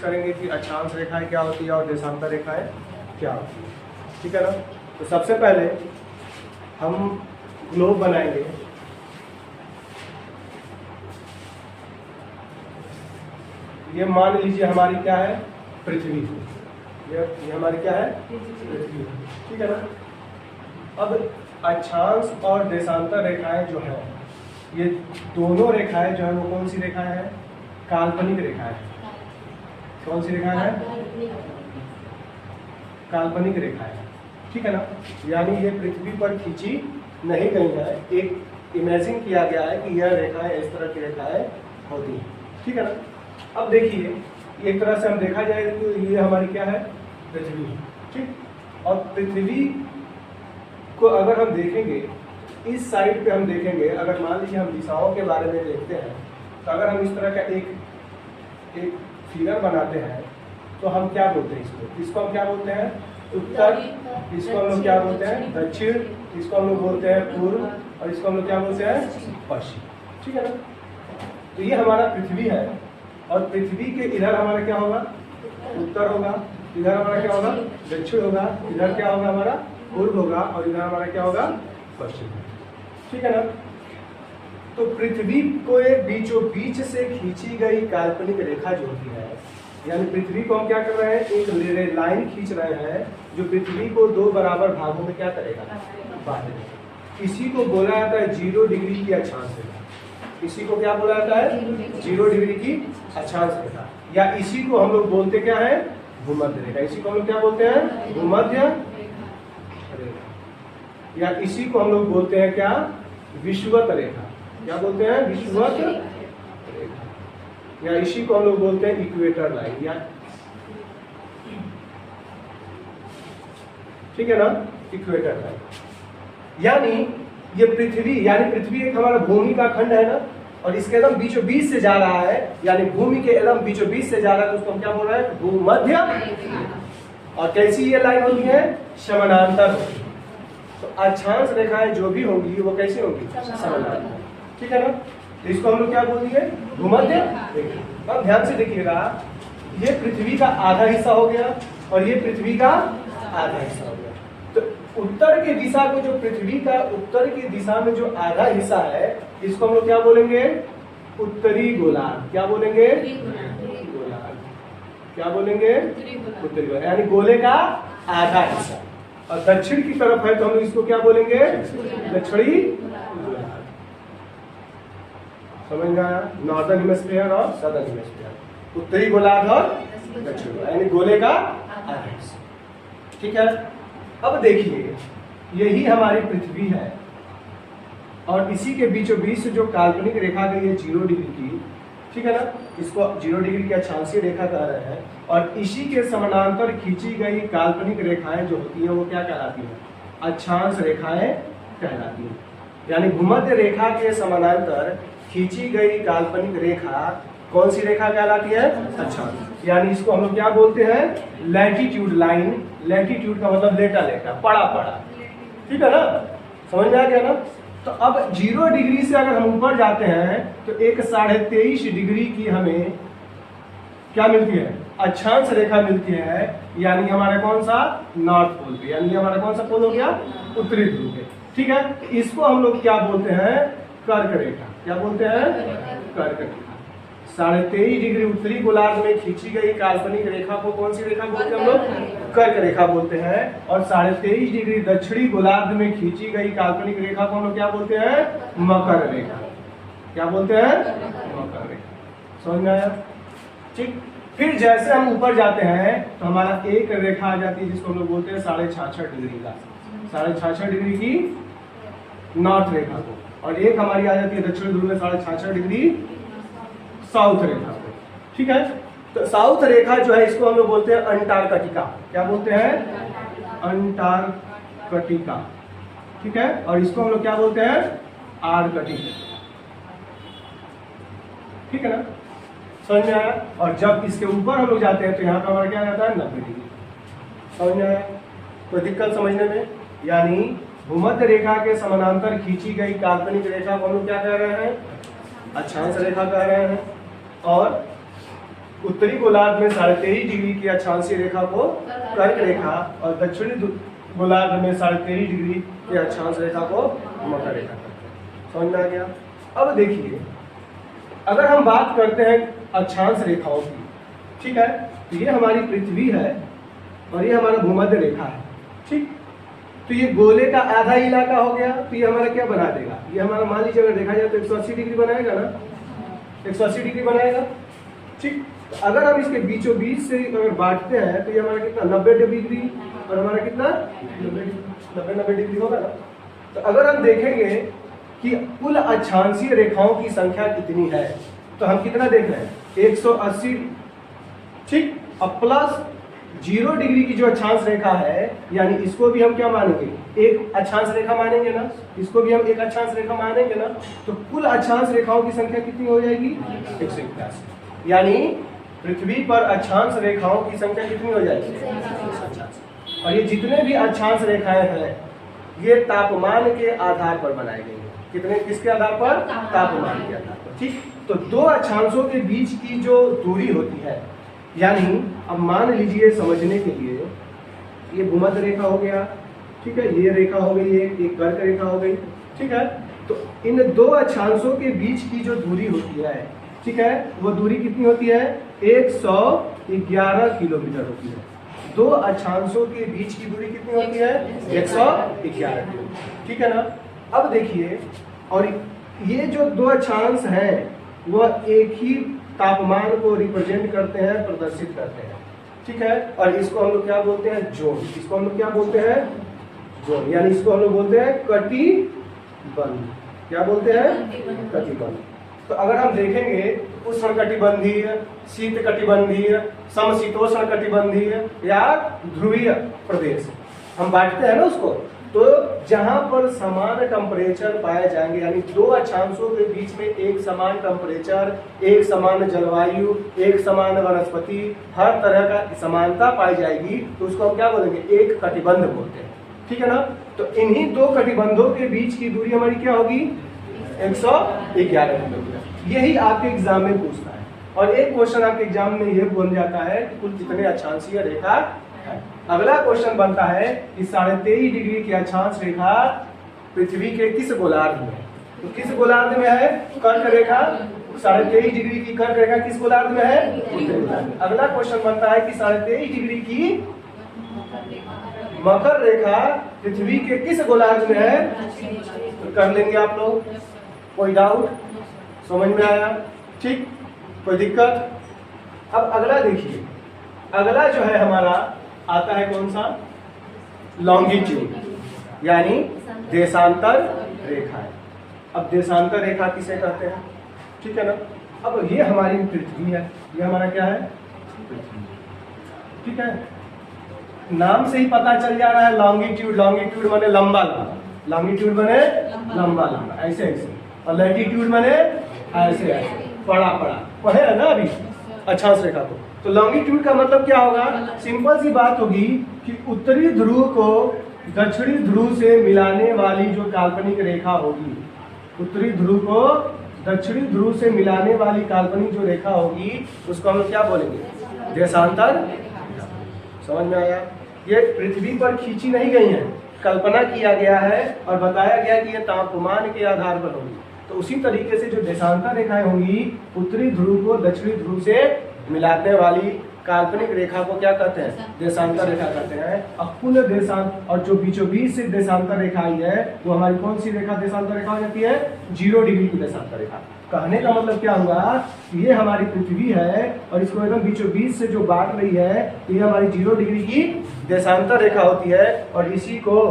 करेंगे कि अक्षांश रेखाएं क्या होती है और देशांतर रेखाएं क्या होती है, ठीक है ना। तो सबसे पहले हम ग्लोब बनाएंगे। ये मान लीजिए हमारी क्या है, पृथ्वी। ये हमारी क्या है, पृथ्वी, ठीक है ना। अब अक्षांश और देशांतर रेखाएं जो है, ये दोनों रेखाएं जो है वो कौन सी रेखाएं हैं, काल्पनिक रेखाएं। कौन सी रेखाएं हैं, काल्पनिक रेखाएं, ठीक है ना। यानी ये पृथ्वी पर खींची नहीं गई है, एक इमेजिन किया गया है कि यह रेखाएं इस तरह की रेखाएं होती हैं, ठीक है ना। अब देखिए, एक तरह से हम देखा जाए तो ये हमारी क्या है, पृथ्वी, ठीक। और पृथ्वी को अगर हम देखेंगे, इस साइड पे हम देखेंगे, अगर मान लीजिए हम दिशाओं के बारे में देखते हैं, तो अगर हम इस तरह का एक फिगर बनाते हैं तो हम क्या बोलते हैं, इसको हम क्या बोलते हैं, उत्तर। इसको हम लोग क्या बोलते हैं, दक्षिण। इसको हम लोग बोलते हैं पूर्व, और इसको हम लोग क्या बोलते हैं, पश्चिम, ठीक है ना। तो ये हमारा पृथ्वी है, और पृथ्वी के इधर हमारा क्या होगा, उत्तर होगा, इधर हमारा क्या होगा, दक्षिण होगा, इधर क्या होगा हमारा, पूर्व होगा, और इधर हमारा क्या होगा, पश्चिम, ठीक है ना। तो पृथ्वी को एक बीचों बीच से खींची गई काल्पनिक रेखा जो होती है, यानी पृथ्वी को हम क्या कर रहे हैं, एक लाइन खींच रहे हैं जो पृथ्वी को दो बराबर भागों में क्या करेगा, बांट देगा। इसी को बोला जाता है 0 डिग्री की अक्षांश रेखा। इसी को क्या बोला जाता है, 0 डिग्री की अक्षांश रेखा, या इसी को हम लोग बोलते क्या है, भूमध्य रेखा। इसी को हम लोग क्या बोलते हैं, भूमध्य रेखा, या इसी को हम लोग बोलते हैं क्या, विषुवत रेखा। क्या बोलते हैं, विषुवत रेखा, या इसी को हम लोग बोलते हैं इक्वेटर लाइन, या ठीक है ना, इक्वेटर लाइन। यानी ये पृथ्वी, यानी पृथ्वी एक हमारा भूमि का खंड है ना, और इसके एकदम बीचों बीच से जा रहा है, यानी भूमि के एकदम बीचों बीच से जा रहा है, तो उसको हम क्या बोल रहे हैं, भूमध्य। और कैसी ये लाइन होती है, समानांतर होती है। तो अक्षांश रेखाएं जो भी होंगी वो कैसी होंगी, समानांतर, ठीक है ना। तो इसको हम लोग क्या बोल दिए, भूमध्य रेखा। अब ध्यान से देखिएगा, ये पृथ्वी का आधा हिस्सा हो गया, और ये पृथ्वी का आधा हिस्सा हो गया। तो उत्तर की दिशा को, जो पृथ्वी का उत्तर की दिशा में जो आधा हिस्सा है, इसको हम लोग क्या बोलेंगे, उत्तरी गोलार्ध। क्या बोलेंगे, गोलार्ध। क्या बोलेंगे, उत्तरी गोलार्ध, यानी गोले का आधा हिस्सा। और दक्षिण की तरफ है तो हम लोग इसको क्या बोलेंगे, दक्षिणी गोलार्ध। समझ में आया, नॉर्दर्न हेमिस्फीयर और सदर्न हेमिस्फीयर, उत्तरी गोलार्ध और दक्षिण गोलार्ध, यानी गोले का आधा हिस्सा, ठीक है। अब देखिए, यही हमारी पृथ्वी है, और इसी के बीचों बीच से जो काल्पनिक रेखा गई है 0 डिग्री की, ठीक है ना, इसको 0 डिग्री की अक्षांशीय रेखा कह रहे हैं। और इसी के समानांतर खींची गई काल्पनिक रेखाएं जो होती हैं वो क्या कहलाती हैं, अक्षांश रेखाएं कहलाती हैं। यानी भूमध्य रेखा के समानांतर खींची गई काल्पनिक रेखा कौन सी रेखा कहलाती है, अक्षांश। यानी इसको हम लोग क्या बोलते हैं, लैटिट्यूड लाइन। लैटिट्यूड का मतलब लेटा लेटा, पड़ा पड़ा, ठीक है ना, समझ में आ गया ना। तो अब 0 डिग्री से अगर हम ऊपर जाते हैं तो एक 23.5 डिग्री की हमें क्या मिलती है, अक्षांश रेखा मिलती है। यानी हमारा कौन सा, नॉर्थ पोल पे, यानी हमारा कौन सा पोल हो गया, उत्तरी ध्रुव पे, ठीक है। इसको हम लोग क्या बोलते हैं, कर्क रेखा। क्या बोलते हैं, कर्क रेखा। 23.5 डिग्री उत्तरी गोलार्ध में खींची गई काल्पनिक रेखा को कौन सी रेखा बोलते हैं हम लोग, कर्क रेखा बोलते हैं। और 23.5 डिग्री दक्षिणी गोलार्ध में खींची गई काल्पनिक रेखा को हम लोग क्या बोलते हैं, मकर रेखा। क्या बोलते हैं, मकर रेखा। समझ में आया, ठीक। फिर जैसे हम ऊपर जाते हैं तो हमारा एक रेखा आ जाती है जिसको हम लोग बोलते हैं 66.5 डिग्री का, 66.5 डिग्री की नॉर्थ रेखा को, और एक हमारी आ जाती है दक्षिण ध्रुव में 66.5 डिग्री साउथ रेखा को, ठीक है। तो साउथ रेखा जो है इसको हम लोग बोलते हैं अंटार्कटिका। क्या बोलते हैं, अंटार्कटिका, ठीक है। और इसको हम लोग क्या बोलते हैं, आर्कटिक, ठीक है ना, समझ में आया। और जब इसके ऊपर हम लोग जाते हैं तो यहाँ पर हमारा क्या रहता है, 90 डिग्री। समझ में आया, कोई दिक्कत समझने में। यानी भूमध्य रेखा के समानांतर खींची गई काल्पनिक रेखा को हम लोग क्या कह रहे हैं, अक्षांश रेखा कह रहे हैं। और उत्तरी गोलार्ध में 23.5 डिग्री की अक्षांशीय रेखा को कर्क रेखा और दक्षिणी गोलार्ध में 13.5 डिग्री की अक्षांश रेखा को मकर रेखा करते हैं। समझ में आ गया? अब देखिए, अगर हम बात करते हैं अक्षांश रेखाओं की, ठीक है, तो ये हमारी पृथ्वी है और ये हमारा भूमध्य रेखा है, ठीक। तो ये गोले का आधा इलाका हो गया, तो ये हमारा क्या बना देगा? ये हमारा मान लीजिए अगर देखा जाए तो 180 डिग्री बनाएगा ना, 180 डिग्री बनाएगा, ठीक। तो अगर हम इसके बीचों बीच से अगर बांटते हैं तो ये हमारा कितना 90 डिग्री और हमारा कितना 90 डिग्री होगा ना। तो अगर हम देखेंगे कि कुल अक्षांशीय रेखाओं की संख्या कितनी है, तो हम कितना देख रहे हैं 180, ठीक। अब प्लस 0 डिग्री की जो अक्षांश रेखा है, यानी इसको भी हम क्या मानेंगे? एक अक्षांश रेखा मानेंगे ना, इसको भी हम एक अक्षांश रेखा मानेंगे ना। तो कुल अक्षांश रेखाओं की संख्या कितनी हो जाएगी? 181। यानी पृथ्वी पर अक्षांश रेखाओं की संख्या कितनी हो जाएगी? 181। और ये जितने भी अक्षांश रेखाएं हैं ये तापमान के आधार पर बनाए गए हैं। कितने, किसके आधार पर? तापमान के आधार पर, ठीक। तो दो अक्षांशों के बीच की जो दूरी होती है, यानी अब मान लीजिए समझने के लिए ये भूमध्य रेखा हो गया, ठीक है, ये रेखा हो गई, ये कर्क रेखा हो गई, ठीक है। तो इन दो अक्षांशों के बीच की जो दूरी होती है, ठीक है, वो दूरी कितनी होती है? 111 किलोमीटर होती है। दो अक्षांशों के बीच की दूरी कितनी होती है? 111 किलोमीटर, ठीक है ना। अब देखिए, और ये जो दो अक्षांश हैं वह एक ही तापमान को रिप्रेजेंट करते हैं, प्रदर्शित करते हैं, ठीक है। और इसको हम लोग क्या बोलते हैं? जोन। इसको हम लोग क्या बोलते हैं? जोन। यानी इसको हम लोग बोलते हैं कटिबंध। क्या बोलते हैं? कटिबंध। तो अगर हम देखेंगे उष्णकटिबंधीय, शीत कटिबंधीय, समशीतोष्ण कटिबंधीय या ध्रुवीय प्रदेश हम बांटते हैं ना उसको, तो जहां पर समान टेम्परेचर पाए जाएंगे, यानी दो अक्षांशों के बीच में एक समान टेम्परेचर, एक समान जलवायु, एक समान वनस्पति, हर तरह का समानता पाई जाएगी, तो उसको हम क्या बोलेंगे? एक कटिबंध बोलते हैं, ठीक है ना। तो इन्हीं दो कटिबंधों के बीच की दूरी हमारी क्या होगी? 111 किलोमीटर। यही आपके एग्जाम में पूछता है, और एक क्वेश्चन आपके एग्जाम में यह बन जाता है कि कुल कितने अक्षांशीय रेखा है। अगला क्वेश्चन बनता है कि 23.5 डिग्री की अक्षांश रेखा पृथ्वी के किस गोलार्ध में? तो किस गोलार्ध में है? कर्क रेखा। 23.5 डिग्री की कर्क रेखा किस गोलार्ध में है? उत्तरी गोलार्ध में। अगला क्वेश्चन बनता है कि 23.5 डिग्री की मकर रेखा पृथ्वी के किस गोलार्ध में है? तो कर लेंगे आप लोग, कोई डाउट? समझ में आया? ठीक, कोई दिक्कत? अब अगला देखिए, अगला जो है हमारा आता है कौन सा? लॉन्गिट्यूड, यानी देशांतर रेखा है। अब देशांतर रेखा किसे कहते हैं? ठीक है ना। अब ये हमारी पृथ्वी है, ये हमारा क्या है? पृथ्वी, ठीक है। नाम से ही पता चल जा रहा है लॉन्गिट्यूड। लॉन्गिट्यूड माने लंबा लंबा, लॉन्गिट्यूड माने लंबा लंबा, ऐसे ऐसे, और लैटिट्यूड माने ऐसे ऐसे, पड़ा पड़ा, पढ़े है ना अभी अक्षांश रेखा को। तो लॉन्गिट्यूड का मतलब क्या होगा? सिंपल सी बात होगी कि उत्तरी ध्रुव को दक्षिणी ध्रुव से मिलाने वाली जो काल्पनिक रेखा होगी, उत्तरी ध्रुव को दक्षिणी ध्रुव से मिलाने वाली काल्पनिक जो रेखा होगी, उसको हम क्या बोलेंगे? देशांतर। समझ में आया? ये पृथ्वी पर खींची नहीं गई है, कल्पना किया गया है और बताया गया कि ये तापमान के आधार पर होगी। तो उसी तरीके से जो देशांतर रेखाएं होंगी, उत्तरी ध्रुव को दक्षिणी ध्रुव से मिलाने वाली काल्पनिक रेखा को क्या कहते हैं? देशांतर रेखा कहते हैं। अब कुल देशांतर, और जो बीचों बीच से देशांतर रेखा आई है वो हमारी कौन सी रेखा देशांतर रेखा हो जाती है? 0 डिग्री की देशांतर रेखा। कहने का मतलब क्या हुआ कि ये हमारी पृथ्वी है और इसको एकदम बीचों बीच से जो बांट रही है, तो ये हमारी 0 डिग्री की देशांतर रेखा होती है, और इसी को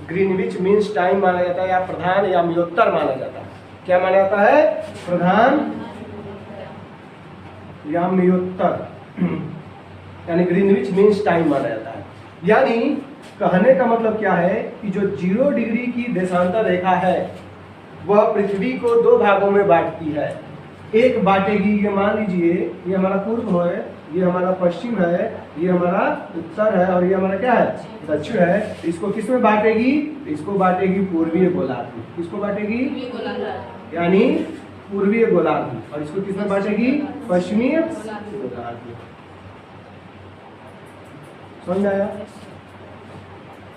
ग्रीनविच मीन्स टाइम माना जाता है, या प्रधान या मयोत्तर माना जाता है। क्या माना जाता है? प्रधान या मयोत्तर, यानी ग्रीनविच मीन्स टाइम माना जाता है। यानी कहने का मतलब क्या है कि जो 0 डिग्री की देशांतर रेखा है वह पृथ्वी को 2 भागों में बांटती है। एक बांटेगी, ये मान लीजिए ये हमारा पूर्व है, ये हमारा पश्चिम है, ये हमारा उत्तर है, और ये हमारा क्या है? दक्षिण है। इसको किस में बांटेगी? इसको बांटेगी पूर्वीय गोलार्ध में। किसको बांटेगी? यानी पूर्वीय गोलार्ध, और इसको किसमें बांटेगी? पश्चिमी गोलार्ध। समझ में आया?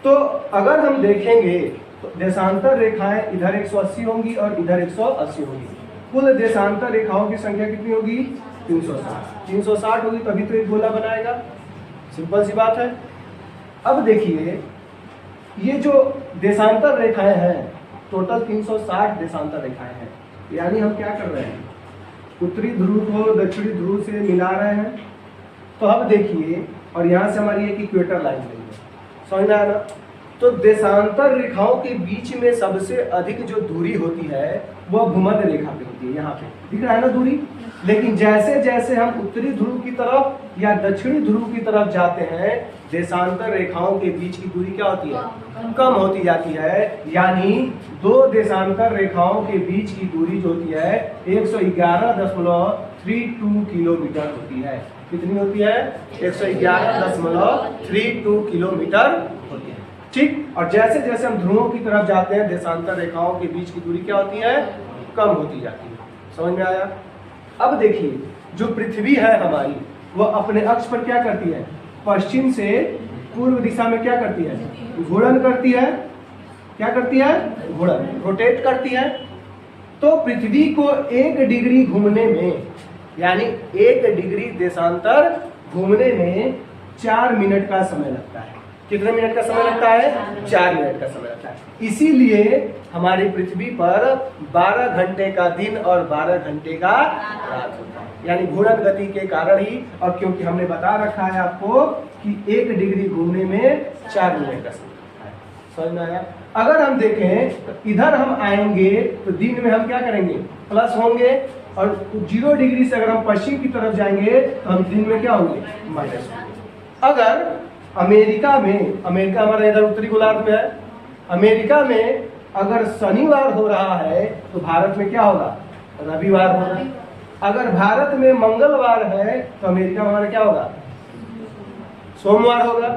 तो अगर हम देखेंगे तो देशांतर रेखाएं इधर 180 होंगी और इधर 180 होंगी। कुल देशांतर रेखाओं की संख्या कितनी होगी? 360। 360 होगी तभी तो एक गोला बनाएगा। सिंपल सी बात है। अब देखिए ये जो देशांतर रेखाएं हैं, टोटल 360 देशांतर रेखाएं हैं। यानी हम क्या कर रहे हैं? उत्तरी ध्रुव को दक्षिणी ध्रुव से मिला रहे हैं। तो अब देखिए, और यहाँ से हमारी एक इक्वेटर लाइन बनी है, समझ में आया ना? तो देशांतर रेखाओं के बीच में सबसे अधिक जो दूरी होती है वह भूमध्य रेखा पे होती है। यहाँ पे दिख रहा है ना दूरी। लेकिन जैसे जैसे हम उत्तरी ध्रुव की तरफ या दक्षिणी ध्रुव की तरफ जाते हैं, देशांतर रेखाओं के बीच की दूरी क्या होती है? कम होती जाती है। यानी दो देशांतर रेखाओं के बीच की दूरी जो होती है 111.32 किलोमीटर होती है। कितनी होती है? 111.32 किलोमीटर होती है। ठीक। और जैसे जैसे हम ध्रुवों की तरफ जाते हैं, देशांतर रेखाओं के बीच की दूरी क्या होती है? कम होती जाती है। समझ में आया? अब देखिए जो पृथ्वी है हमारी, वह अपने अक्ष पर क्या करती है? पश्चिम से पूर्व दिशा में क्या करती है? घूर्णन करती है। क्या करती है? घूर्णन, रोटेट करती है। तो पृथ्वी को 1 डिग्री घूमने में, यानी 1 डिग्री देशांतर घूमने में 4 मिनट का समय लगता है। कितने मिनट का समय लगता है? 4 मिनट का समय लगता है। इसीलिए हमारी पृथ्वी पर 12 घंटे का दिन और 12 घंटे का रात होता है। यानी घूर्णन गति के कारण ही, और क्योंकि हमने बता रखा है आपको कि 1 डिग्री घूमने में 4 मिनट का समय लगता है। समझ में आया? अगर हम देखें तो इधर हम आएंगे तो दिन में हम क्या करेंगे? प्लस होंगे, और 0 डिग्री से अगर हम पश्चिम की तरफ जाएंगे तो हम दिन में क्या होंगे? माइनस होंगे। अगर अमेरिका में, अमेरिका हमारा इधर उत्तरी गोलार्ध में है, अमेरिका में अगर शनिवार हो रहा है तो भारत में क्या होगा? रविवार होगा। अगर भारत में मंगलवार है तो अमेरिका में हमारा क्या होगा? सोमवार होगा।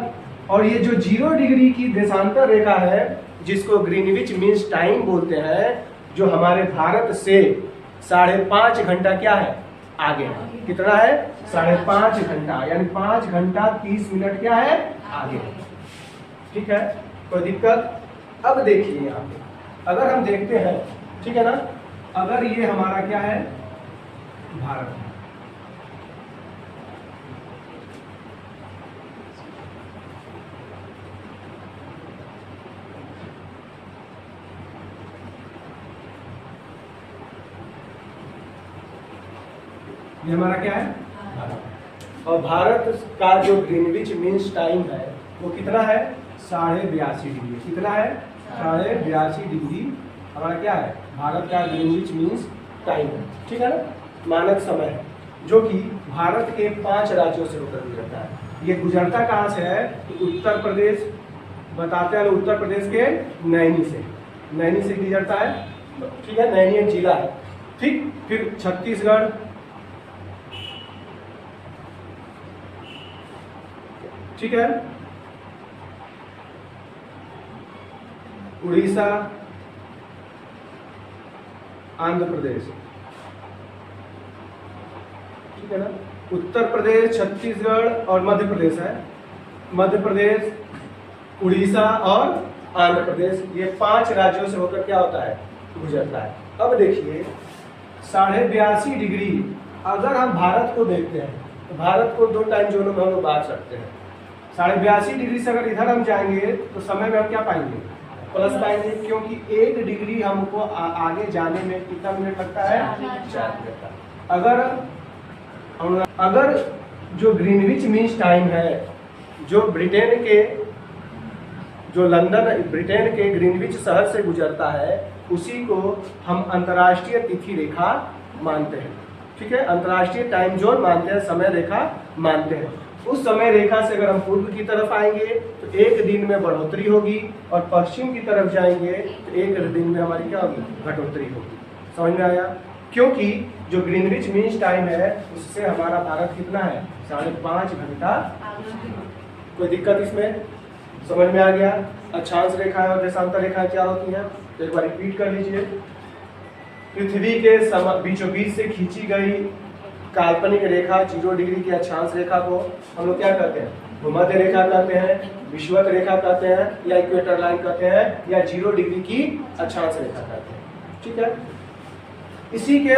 और ये जो 0 डिग्री की देशांतर रेखा है, जिसको ग्रीनविच मीन्स टाइम बोलते हैं, जो हमारे भारत से 5.5 घंटा क्या है? आगे है। कितना है? 5.5 घंटा, यानी 5 घंटा 30 मिनट क्या है? आगे है। ठीक है, कोई दिक्कत? अब देखिए यहाँ पे अगर हम देखते हैं, ठीक है ना, अगर ये हमारा क्या है? भारत है। ये हमारा क्या है? भारत। और भारत का जो ग्रीनविच मीन्स टाइम है वो कितना है? 82.5 डिग्री। कितना है? 82.5 डिग्री हमारा क्या है? भारत का ग्रीनविच मीन्स टाइम है। ठीक है ना, मानक समय है, जो कि भारत के 5 राज्यों से होकर गुजरता है। ये गुजरता कहाँ से है? तो उत्तर प्रदेश, बताते हैं उत्तर प्रदेश के नैनी से, नैनी से गुजरता है। ठीक है, नैनी एक जिला है। ठीक, फिर छत्तीसगढ़, ठीक है, उड़ीसा, आंध्र प्रदेश, ठीक है ना, उत्तर प्रदेश, छत्तीसगढ़ और मध्य प्रदेश है। मध्य प्रदेश, उड़ीसा और आंध्र प्रदेश, ये 5 राज्यों से होकर क्या होता है? गुजरता है। अब देखिए 82.5 डिग्री अगर हम भारत को देखते हैं तो भारत को 2 टाइम जोनों में हम लोग बांट सकते हैं। 82.5 डिग्री से अगर इधर हम जाएंगे तो समय में हम क्या पाएंगे? प्लस पाएंगे, क्योंकि 1 डिग्री हमको आगे जाने में कितना मिनट लगता है? 4 मिनट का। अगर जो ग्रीनविच मीन्स टाइम है, जो ब्रिटेन के, जो लंदन ब्रिटेन के ग्रीनविच शहर से गुजरता है, उसी को हम अंतर्राष्ट्रीय तिथि रेखा मानते हैं। ठीक है, अंतर्राष्ट्रीय टाइम जोन मानते हैं, समय रेखा मानते हैं। उस समय रेखा से अगर हम पूर्व की तरफ आएंगे तो 1 दिन में बढ़ोतरी होगी, और पश्चिम की तरफ जाएंगे तो 1 दिन में हमारी क्या होगी? घटोतरी होगी। समझ में आया? क्योंकि जो ग्रीनविच मीन्स टाइम है उससे हमारा भारत कितना है? 5.5 घंटा। कोई दिक्कत इसमें? समझ में आ गया? अक्षांश रेखा और देशांतर रेखा क्या होती है? तो एक बार रिपीट कर लीजिए। पृथ्वी के बीचों बीच से खींची गई काल्पनिक रेखा 0 डिग्री की अक्षांश रेखा को हम लोग क्या कहते हैं? भूमध्य रेखा कहते हैं, विषुवत रेखा कहते हैं, या इक्वेटर लाइन कहते हैं, या 0 डिग्री की अक्षांश रेखा कहते हैं। ठीक है, इसी के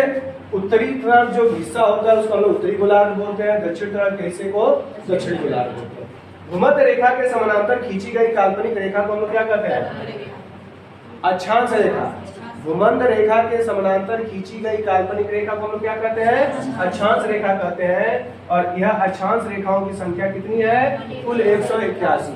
उत्तरी तरफ जो हिस्सा होता है उसको हम लोग उत्तरी गोलार्ध बोलते हैं, दक्षिण तरफ के हिस्से को दक्षिणी गोलार्ध बोलते हैं। भूमध्य रेखा के समानांतर खींची गई काल्पनिक रेखा को हम लोग क्या कहते हैं? अक्षांश रेखा। भूमध्य रेखा के समानांतर खींची गई काल्पनिक रेखा को हम लोग क्या कहते हैं? अक्षांश रेखा कहते हैं। और यह अक्षांश रेखाओं की संख्या कितनी है? कुल 181।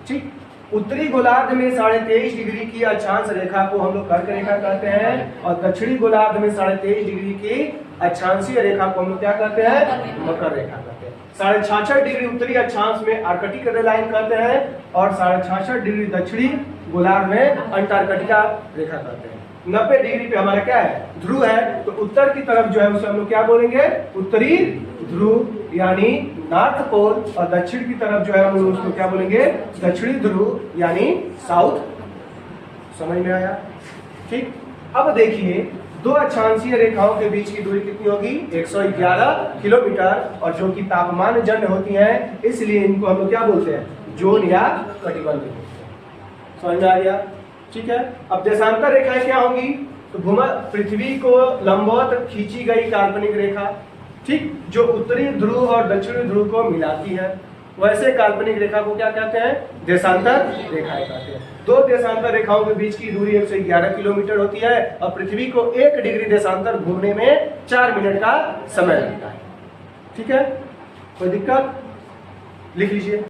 ठीक, उत्तरी गोलार्ध में 23.5 डिग्री की अक्षांश रेखा को हम लोग कर्क रेखा कहते हैं, और दक्षिणी गोलार्ध में 23.5 डिग्री की अक्षांशीय रेखा को हम लोग क्या कहते हैं? मकर रेखा कहते हैं। 66.5 डिग्री उत्तरी अक्षांश में आर्कटिक लाइन कहते हैं, और 66.5 डिग्री दक्षिणी गोलार्ध में अंटार्कटिका रेखा कहते हैं। 90 डिग्री पे हमारा क्या है? ध्रुव है। तो उत्तर की तरफ जो है उसे हम लोग क्या बोलेंगे? उत्तरी ध्रुव यानी नॉर्थ पोल, और दक्षिण की तरफ जो है हम लोग उसको क्या बोलेंगे? दक्षिणी ध्रुव यानी साउथ। समझ में आया? ठीक, अब देखिए दो अक्षांशीय रेखाओं के बीच की दूरी कितनी होगी? 111 किलोमीटर, और जो कि तापमान जन्य होती हैं, इसलिए इनको हम लोग क्या बोलते हैं? जोन या कटिबंध बोलते हैं। समझ में आ गया? ठीक है, अब देशांतर रेखाएं क्या होंगी? तो पृथ्वी को लंबवत खींची गई काल्पनिक रेखा, ठीक, जो उत्तरी ध्रुव और दक्षिणी ध्रुव को मिलाती है, वैसे काल्पनिक रेखा को क्या कहते हैं? देशांतर रेखाएं कहते हैं। दो देशांतर रेखाओं के बीच की दूरी 111 किलोमीटर होती है, और पृथ्वी को 1 डिग्री देशांतर घूमने में 4 मिनट का समय लगता है। ठीक है, कोई दिक्कत? लिख लीजिए।